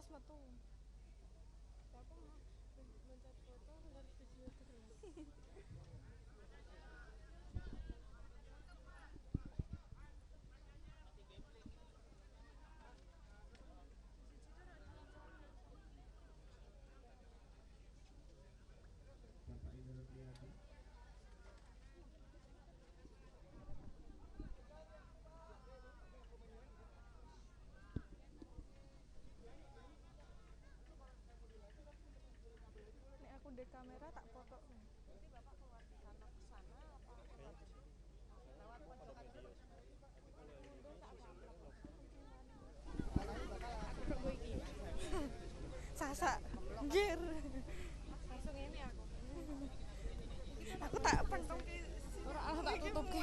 pas metu. Aku mau mencet foto harus video terus. Bapak Ibu Rupiati. Nek aku ndek kamera tak foto. Nanti Bapak keluar di sana ke sana apa keluar di sini? Lewat pojokan terus. Mundur tak apa-apa. Aku coba iki. Sasak. Nggir. Langsung ini aku. Aku tak pentung ki. Ora aku tak tutup ki.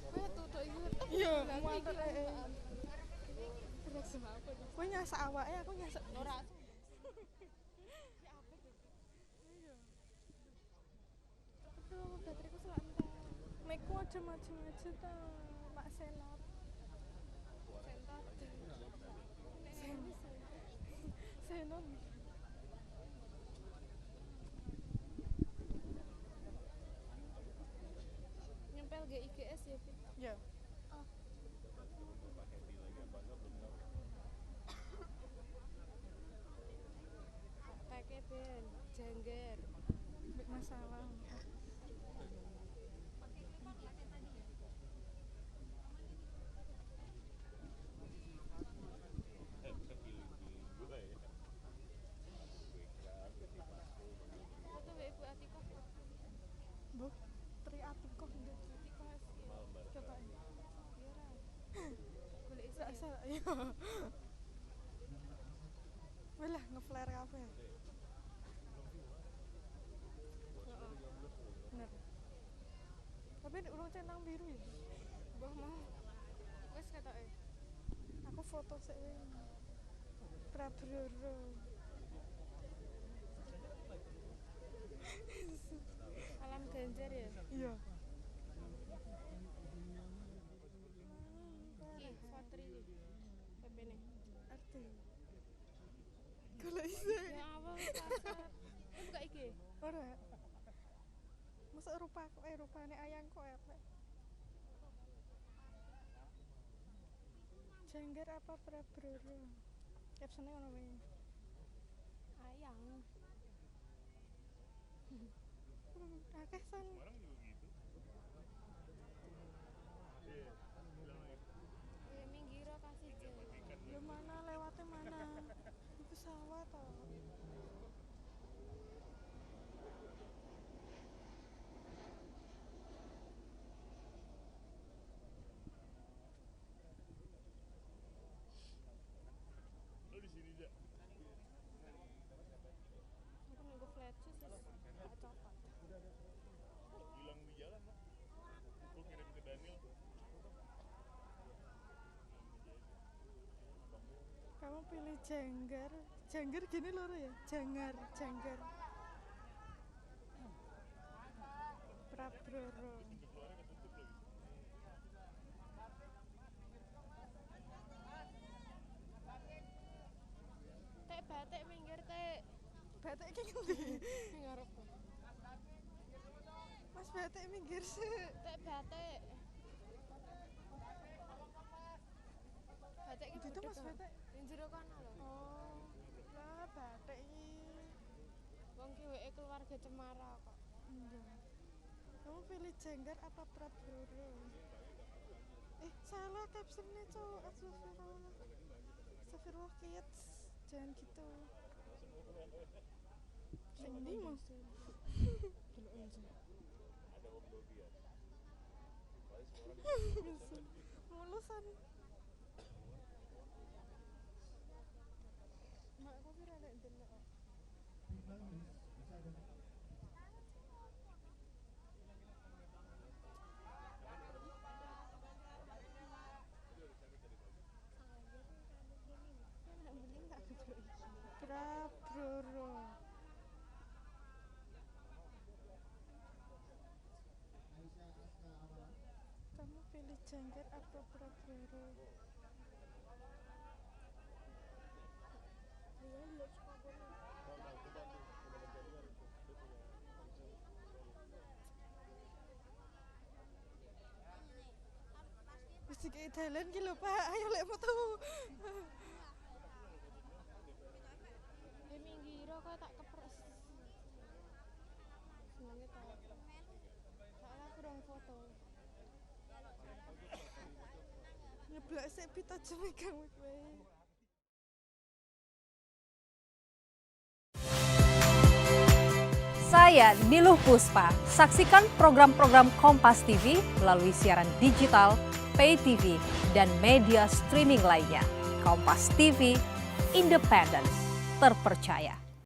Wah, tutup iki. Iya, Lah, muater iki. eh. Terus sama apa nih? Kowe nyasak awake, aku nyasak. Ora. Aduh, bateraiku selak entek. Mic-ku aja maju-maju ta, Mak Senat. Sentot. Senat. Nyempel GIGS ya, Pi. Ya. Pakai ben, jengger. Masalah. Foto wae Bu Atika. Mbok Tri Atikoh ndek. Atika sih. Coba. Ya ora. Golek isi. Sak iya. Walah ngeflare kabeh. Heeh. Bener. Tapi nek urung centang biru ya. Mbah mau. Wes ketoke. Aku foto sik wae. Prabroro. Alam Ganjar ya. Iya. Ih, Fotri iki. PP-ne. Arti. Kalau iso. Ya apa pasar. Buka iki. Ora. Masa rupane ayangku elek. Jengger apa Prabroro? Captionnya ngono wae. Ayang. Akeh san. Orang juga gitu. Iya, bilang gitu. Ya minggir kasih je. Ya mana lewatnya mana? Di pesawat toh. Lo di sini aja. Aku nunggu flat shoes tak copot. Hilang di jalan lah. Gue kirim ke Daniel tuh. Kamu pilih jengger. Jengger gini lho ya. Jengger. Prabroro. Pintu keluarnya ketutup lagi. Tek batik minggir tek. Batik iki ngendi? Sing ngarep. Mas batik minggir sih. Tek batik. Batik iki Itu Mas batik. Ning jero kono lho. Oh. Lah batik iki. Wong ki weke keluarga Cemara kok. Iya. Kamu pilih jengger apa Prabroro? Salah captionnya cowok. Astagfirullah. Astagfirullah kids. Jangan gitu. Ini mas. Ada Om Dodi ya. Paling semua orang Mulusan. Mak aku kira ada delok. Bisa ada. Prabroro. Aisyah Aska Awalan. Kamu pilih jengger apa Prabroro? Mesti kayak dalan ki lho Pak, ayo lek metu. Minggir kok tak kepres. Senenge to. Soalnya aku kurang foto. Nyeblak sik pita megang wae. Saya Niluh Puspa. Saksikan program-program Kompas TV melalui siaran digital, pay TV, dan media streaming lainnya. Kompas TV, independen, terpercaya.